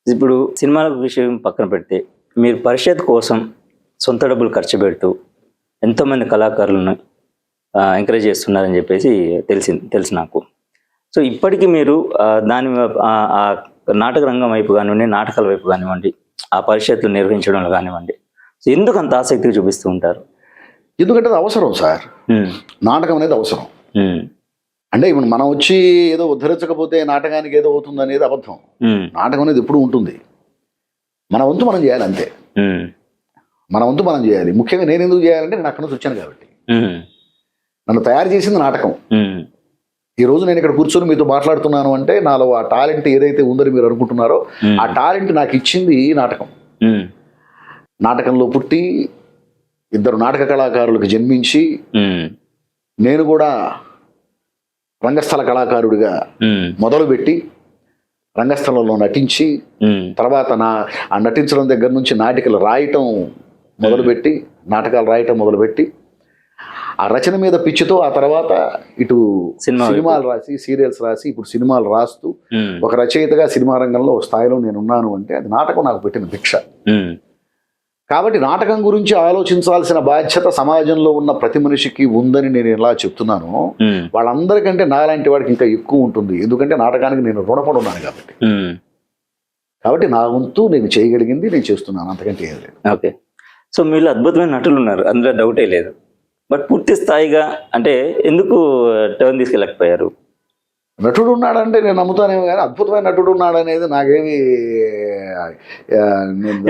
ఇప్పుడు సినిమాల విషయం పక్కన పెడితే మీరు పరిషత్ కోసం సొంత డబ్బులు ఖర్చు పెడుతూ ఎంతోమంది కళాకారులను ఎంకరేజ్ చేస్తున్నారని చెప్పేసి తెలుసు నాకు. సో ఇప్పటికీ మీరు దాని ఆ నాటక రంగం వైపు కానివ్వండి, నాటకాల వైపు కానివ్వండి, ఆ పరిషత్తులు నిర్వహించడంలో కానివ్వండి, సో ఎందుకు అంత ఆసక్తిగా చూపిస్తూ ఉంటారు? ఎందుకంటే అది అవసరం సార్. నాటకం అనేది అవసరం. అంటే ఇప్పుడు మనం వచ్చి ఏదో ఉద్ధరించకపోతే నాటకానికి ఏదో అవుతుంది అనేది అబద్ధం. నాటకం అనేది ఎప్పుడు ఉంటుంది. మన వంతు మనం చేయాలి అంతే. మన వంతు మనం చేయాలి. ముఖ్యంగా నేను ఎందుకు చేయాలంటే నేను అక్కడ నుంచి వచ్చాను కాబట్టి. నన్ను తయారు చేసింది నాటకం. ఈ రోజు నేను ఇక్కడ కూర్చొని మీతో మాట్లాడుతున్నాను అంటే నాలో ఆ టాలెంట్ ఏదైతే ఉందని మీరు అనుకుంటున్నారో ఆ టాలెంట్ నాకు ఇచ్చింది నాటకం. నాటకంలో పుట్టి ఇద్దరు నాటక కళాకారులకు జన్మించి నేను కూడా రంగస్థల కళాకారుడిగా మొదలుపెట్టి రంగస్థలంలో నటించి తర్వాత ఆ నటించడం దగ్గర నుంచి నాటికలు రాయటం మొదలుపెట్టి నాటకాలు రాయటం మొదలుపెట్టి ఆ రచన మీద పిచ్చితో ఆ తర్వాత ఇటు సినిమాలు రాసి సీరియల్స్ రాసి ఇప్పుడు సినిమాలు రాస్తూ ఒక రచయితగా సినిమా రంగంలో స్థాయిలో నేను ఉన్నాను అంటే అది నాటకం నాకు పెట్టిన భిక్ష. కాబట్టి నాటకం గురించి ఆలోచించాల్సిన బాధ్యత సమాజంలో ఉన్న ప్రతి మనిషికి ఉందని నేను ఎలా చెప్తున్నాను, వాళ్ళందరికంటే నాలాంటి వాడికి ఇంకా ఎక్కువ ఉంటుంది. ఎందుకంటే నాటకానికి నేను రుణపడి ఉన్నాను కాబట్టి. కాబట్టి నా వంతు నేను చేయగలిగింది నేను చేస్తున్నాను, అంతకంటే ఏం లేదు. ఓకే. సో మీరు అద్భుతమైన నటులు ఉన్నారు, అందులో డౌటే లేదు. బట్ పూర్తి స్థాయిగా అంటే ఎందుకు టర్న్ తీసుకెళ్ళకపోయారు? నటుడు ఉన్నాడంటే నేను నమ్ముతానేమో కానీ అద్భుతమైన నటుడు ఉన్నాడు అనేది నాకేమి.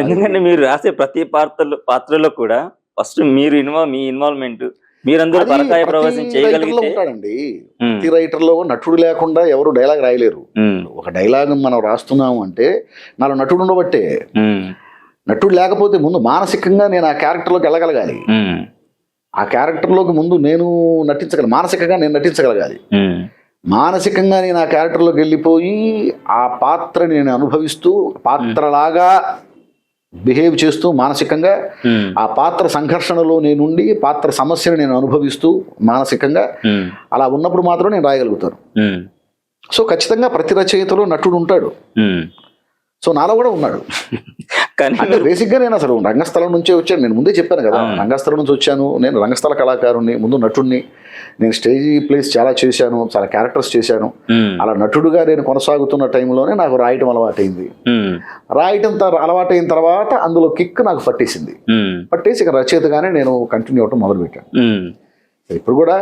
ఎందుకంటే మీరు రాసే ప్రతి పాత్రలో కూడా ఫస్ట్ మీరు మీ ఇన్వాల్వ్మెంట్ మీరందరూ పరకాయ ప్రవేశం చేయగలిగితే ఉంటాడండి. ప్రతి రైటర్ లో నటుడు లేకుండా ఎవరు డైలాగ్ రాయలేరు. ఒక డైలాగ్ మనం రాస్తున్నాము అంటే నాలో నటుడు ఉండబట్టే. నటుడు లేకపోతే ముందు మానసికంగా నేను ఆ క్యారెక్టర్లోకి వెళ్ళగలగాలి. ఆ క్యారెక్టర్లోకి ముందు నేను మానసికంగా నేను నటించగలగాలి. మానసికంగా నేను ఆ క్యారెక్టర్లోకి వెళ్ళిపోయి ఆ పాత్రని నేను అనుభవిస్తూ పాత్రలాగా బిహేవ్ చేస్తూ మానసికంగా ఆ పాత్ర సంఘర్షణలో నేనుండి పాత్ర సమస్యను నేను అనుభవిస్తూ మానసికంగా అలా ఉన్నప్పుడు మాత్రం నేను రాయగలుగుతాను. సో ఖచ్చితంగా ప్రతి రచయితలో నటుడు ఉంటాడు. సో నాలో కూడా ఉన్నాడు. అంటే బేసిక్గా నేను అసలు రంగస్థలం నుంచే వచ్చాను. నేను ముందే చెప్పాను కదా, రంగస్థలం నుంచి వచ్చాను. నేను రంగస్థల కళాకారుణ్ణి, ముందు నటుడిని. నేను స్టేజ్ ప్లేస్ చాలా చేశాను, చాలా క్యారెక్టర్స్ చేశాను. అలా నటుడుగా నేను కొనసాగుతున్న టైంలోనే నాకు రాయటం అలవాటైంది. రాయటం అలవాటైన తర్వాత అందులో కిక్ నాకు పట్టేసింది. పట్టేసి ఇక రచయితగానే నేను కంటిన్యూ అవటం మొదలుపెట్టాను. ఇప్పుడు కూడా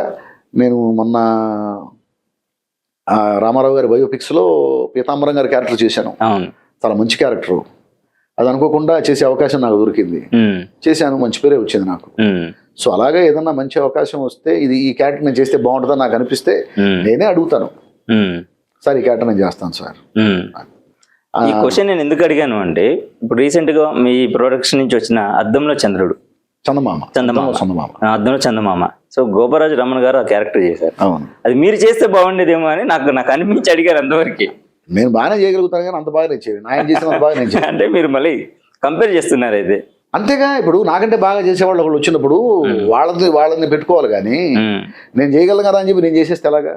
నేను మొన్న రామారావు గారి బయోపిక్స్లో పీతాంబరం గారి క్యారెక్టర్ చేశాను. చాలా మంచి క్యారెక్టరు. అది అనుకోకుండా చేసే అవకాశం నాకు దొరికింది. చేశాను, మంచి పేరే వచ్చింది నాకు. సో అలాగే ఏదన్నా మంచి అవకాశం వస్తే ఈ క్యారెక్టర్ నేను చేస్తే బాగుంటుందని నాకు అనిపిస్తే నేనే అడుగుతాను, సార్ ఈ క్యారెక్టర్ నేను చేస్తాను సార్. ఈ క్వశ్చన్ నేను ఎందుకు అడిగాను అంటే ఇప్పుడు రీసెంట్ గా మీ ప్రొడక్షన్ నుంచి వచ్చిన అద్దంలో చంద్రుడు, అద్దంలో చందమామ. సో గోపరాజు రమణ గారు ఆ క్యారెక్టర్ చేశారు. అది మీరు చేస్తే బాగుండేదేమో అని నాకు అనిపించి అడిగారు. అంతవరకు నేను బాగానే చేయగలుగుతాను కానీ అంత బాగా నేను చేయను. ఆయన చేసిన బాగా నేను చేయను. అంటే మీరు మళ్ళీ కంపేర్ చేస్తున్నారు అయితే. అంతేగా, ఇప్పుడు నాకంటే బాగా చేసేవాళ్ళు ఒకళ్ళు వచ్చినప్పుడు వాళ్ళని పెట్టుకోవాలి కానీ నేను చేయగలను కదా అని చెప్పి నేను చేసేస్తే ఎలాగా?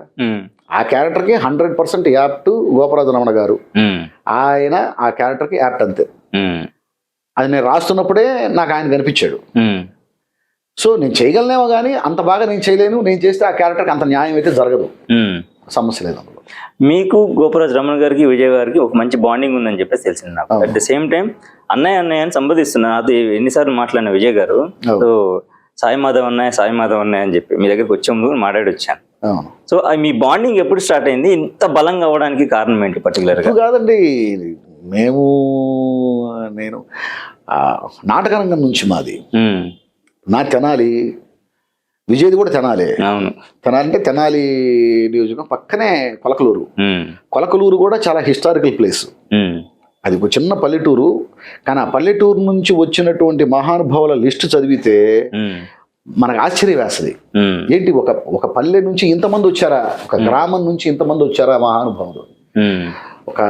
ఆ క్యారెక్టర్కి 100% యాప్ట్ గోపరాజు రమణ గారు. ఆయన ఆ క్యారెక్టర్కి యాప్ట్ అంతే. అది నేను రాస్తున్నప్పుడే నాకు ఆయన కనిపించాడు. సో నేను చేయగలనేమో కానీ అంత బాగా నేను చేయలేను. నేను చేస్తే ఆ క్యారెక్టర్కి అంత న్యాయం అయితే జరగదు. సమస్య లేదు అందులో. మీకు గోపరాజు రమణ గారికి విజయ్ గారికి ఒక మంచి బాండింగ్ ఉందని చెప్పేసి తెలిసింది నాకు. అట్ ద సేమ్ టైం అన్నయ్య అని సంబోధిస్తున్నారు. అది ఎన్నిసార్లు మాట్లాడిన విజయ్ గారు, సో సాయి మాధవ్ అన్నయ్య అని చెప్పి మీ దగ్గరికి వచ్చే ముందు మాట్లాడి వచ్చాను. సో మీ బాండింగ్ ఎప్పుడు స్టార్ట్ అయింది? ఇంత బలంగా అవ్వడానికి కారణం ఏంటి పర్టికులర్ గా? కాదండి, నేను నాటక రంగం నుంచి మాది నా తెనాలి, విజయ్ది కూడా తెనాలి. తెనాలి అంటే తెనాలి నియోజకవర్గం పక్కనే కొలకలూరు కూడా చాలా హిస్టారికల్ ప్లేస్. అది ఒక చిన్న పల్లెటూరు. కానీ ఆ పల్లెటూరు నుంచి వచ్చినటువంటి మహానుభావుల లిస్టు చదివితే మనకు ఆశ్చర్యం వేస్తుంది. ఏంటి ఒక పల్లె నుంచి ఇంతమంది వచ్చారా, ఒక గ్రామం నుంచి ఇంతమంది వచ్చారా మహానుభావులు. ఒక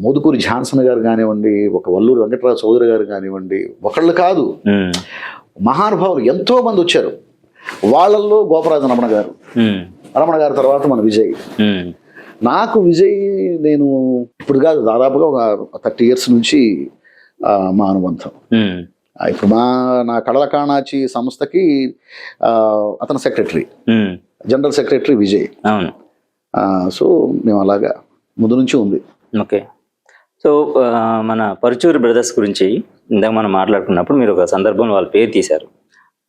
మోదుకూరి ఝాన్సన్ గారు కానివ్వండి, ఒక వల్లూరు వెంకటరావు చౌదరి గారు కానివ్వండి, ఒకళ్ళు కాదు మహానుభావులు ఎంతో మంది వచ్చారు. వాళ్ళల్లో గోపరాజు రమణ గారు తర్వాత మన విజయ్. నాకు విజయ్ నేను ఇప్పుడు కాదు దాదాపుగా ఒక 30 years నుంచి మా అనుబంధం. ఇప్పుడు నా కళల కాణాచి సంస్థకి అతను సెక్రటరీ, జనరల్ సెక్రటరీ విజయ్. అవును. సో మేము అలాగా ముందు నుంచి ఉంది. ఓకే. సో మన పరుచూరి బ్రదర్స్ గురించి ఇందాక మనం మాట్లాడుకున్నప్పుడు మీరు ఒక సందర్భంలో వాళ్ళ పేరు తీశారు.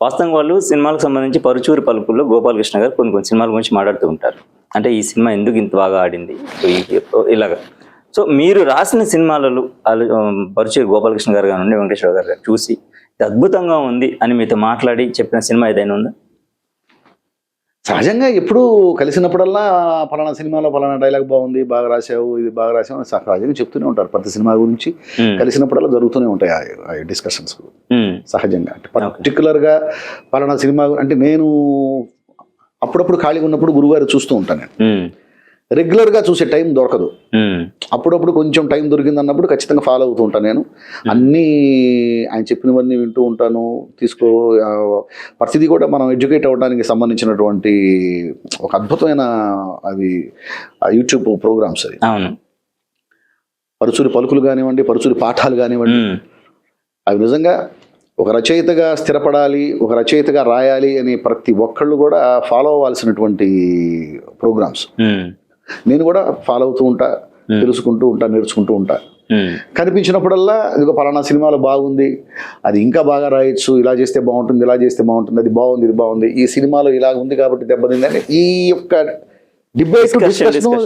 వాస్తవంగా వాళ్ళు సినిమాలకు సంబంధించి పరుచూరి పలుకుల్లో గోపాలకృష్ణ గారు కొన్ని సినిమాల గురించి మాట్లాడుతూ ఉంటారు. అంటే ఈ సినిమా ఎందుకు ఇంత బాగా ఆడింది ఇలాగా. సో మీరు రాసిన సినిమాలలో పరుచూరి గోపాలకృష్ణ గారు కానివ్వండి, వెంకటేశ్వర గారు చూసి ఇది అద్భుతంగా ఉంది అని మీతో మాట్లాడి చెప్పిన సినిమా ఏదైనా ఉందా? సహజంగా ఎప్పుడు కలిసినప్పుడల్లా పలానా సినిమాలో పలానా డైలాగ్ బాగుంది, బాగా రాసావు, ఇది బాగా రాసావు అని సహజంగా చెప్తూనే ఉంటారు. ప్రతి సినిమా గురించి కలిసినప్పుడల్లా జరుగుతూనే ఉంటాయి ఆ డిస్కషన్స్ సహజంగా. అంటే పర్టికులర్గా పలానా సినిమా అంటే నేను అప్పుడప్పుడు ఖాళీగా ఉన్నప్పుడు గురుగారు చూస్తూ ఉంటాను. నేను రెగ్యులర్గా చూసే టైం దొరకదు. అప్పుడప్పుడు కొంచెం టైం దొరికింది అన్నప్పుడు ఖచ్చితంగా ఫాలో అవుతూ ఉంటాను. నేను అన్నీ ఆయన చెప్పినవన్నీ వింటూ ఉంటాను. ప్రతిదీ కూడా మనం ఎడ్యుకేట్ అవ్వడానికి సంబంధించినటువంటి ఒక అద్భుతమైన అవి యూట్యూబ్ ప్రోగ్రామ్స్. అది పరుచూరి పలుకులు కానివ్వండి, పరుచూరి పాఠాలు కానివ్వండి, అవి నిజంగా ఒక రచయితగా స్థిరపడాలి, ఒక రచయితగా రాయాలి అని ప్రతి ఒక్కళ్ళు కూడా ఫాలో అవ్వాల్సినటువంటి ప్రోగ్రామ్స్. నేను కూడా ఫాలో అవుతూ ఉంటా, తెలుసుకుంటూ ఉంటా, నేర్చుకుంటూ ఉంటా. కనిపించినప్పుడల్లా ఇదిగో పలానా సినిమాలో బాగుంది, అది ఇంకా బాగా రాయొచ్చు, ఇలా చేస్తే బాగుంటుంది, ఇలా చేస్తే బాగుంటుంది, అది బాగుంది, ఇది బాగుంది, ఈ సినిమాలో ఇలా ఉంది కాబట్టి దెబ్బతింది అని ఈ యొక్క డిబేట్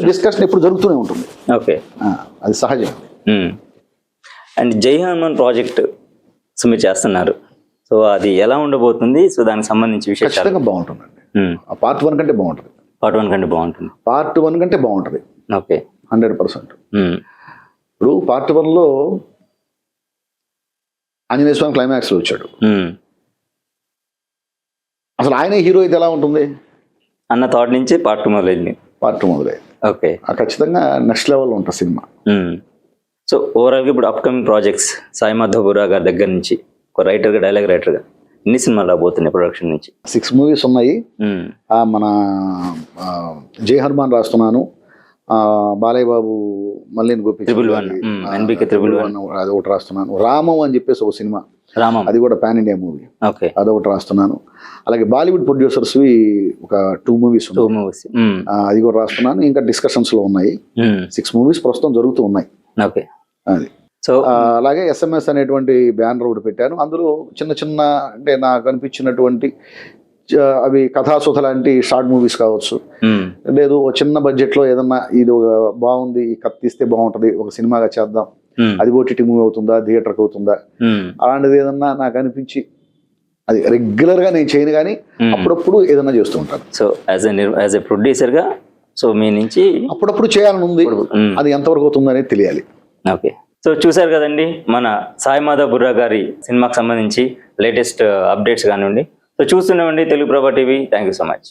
డిస్కషన్ ఎప్పుడు జరుగుతూనే ఉంటుంది. ఓకే, అది సహజం. అండ్ జై హనుమాన్ ప్రాజెక్ట్ సో మీరు చేస్తున్నారు. సో అది ఎలా ఉండబోతుంది? సో దానికి సంబంధించి విషయం ఖచ్చితంగా బాగుంటుందండి. పార్ట్ 1 కంటే బాగుంటుంది. పార్ట్ 1 కంటే బాగుంటుంది. పార్ట్ 1 కంటే బాగుంటుంది. ఓకే, 100%. ఇప్పుడు పార్ట్ 1లో ఆంజనేయ స్వామి క్లైమాక్స్లో వచ్చాడు. అసలు ఆయనే హీరో అయితే ఎలా ఉంటుంది అన్న థాట్ నుంచి పార్ట్ 2 మొదలైంది. ఓకే, ఖచ్చితంగా నెక్స్ట్ లెవెల్లో ఉంటుంది సినిమా. సో ఓవరాల్గా ఇప్పుడు అప్కమింగ్ ప్రాజెక్ట్స్ సాయి మాధవ్ బుర్రా గారి దగ్గర నుంచి ఒక రైటర్గా, డైలాగ్ రైటర్గా ఎన్ని సినిమాలు రాబోతున్నాయి ప్రొడక్షన్ నుంచి? 6 movies ఉన్నాయి. మన జై హనుమాన్ రాస్తున్నాను, బాలయ్య బాబు మల్లేని గోపి అది ఒకటి రాస్తున్నాను. రామం అని చెప్పేసి ఒక సినిమా, అది కూడా పాన్ ఇండియా మూవీ, అదొకటి రాస్తున్నాను. అలాగే బాలీవుడ్ ప్రొడ్యూసర్స్ ఒక 2 movies అది కూడా రాస్తున్నాను. ఇంకా డిస్కషన్స్ లో ఉన్నాయి. 6 movies ప్రస్తుతం జరుగుతూ ఉన్నాయి. అది సో అలాగే SMS అనేటువంటి బ్యానర్ ఒకటి పెట్టాను. అందులో చిన్న చిన్న అంటే నాకు అనిపించినటువంటి అవి కథాసుధ లాంటి షార్ట్ మూవీస్ కావచ్చు, లేదు చిన్న బడ్జెట్ లో ఏదన్నా ఇది బాగుంది, ఈ కథ తీస్తే బాగుంటది, ఒక సినిమాగా చేద్దాం, అది OTT మూవీ అవుతుందా, థియేటర్కి అవుతుందా, అలాంటిది ఏదన్నా నాకు అనిపించి అది రెగ్యులర్ గా నేను చేయను, కానీ అప్పుడప్పుడు ఏదన్నా చేస్తూ ఉంటాను. సో యాజ్ ఎ ప్రొడ్యూసర్ గా సో మీ నుంచి అప్పుడప్పుడు చేయాలని ఉంది. అది ఎంతవరకు అవుతుంది అనేది తెలియాలి. ఓకే, సో చూసారు కదండి మన సాయి మాధవ్ బుర్రా గారి సినిమాకి సంబంధించి లేటెస్ట్ అప్డేట్స్ కానివ్వండి. సో చూస్తున్నామండి Telugu Prabha TV. Thank you so much.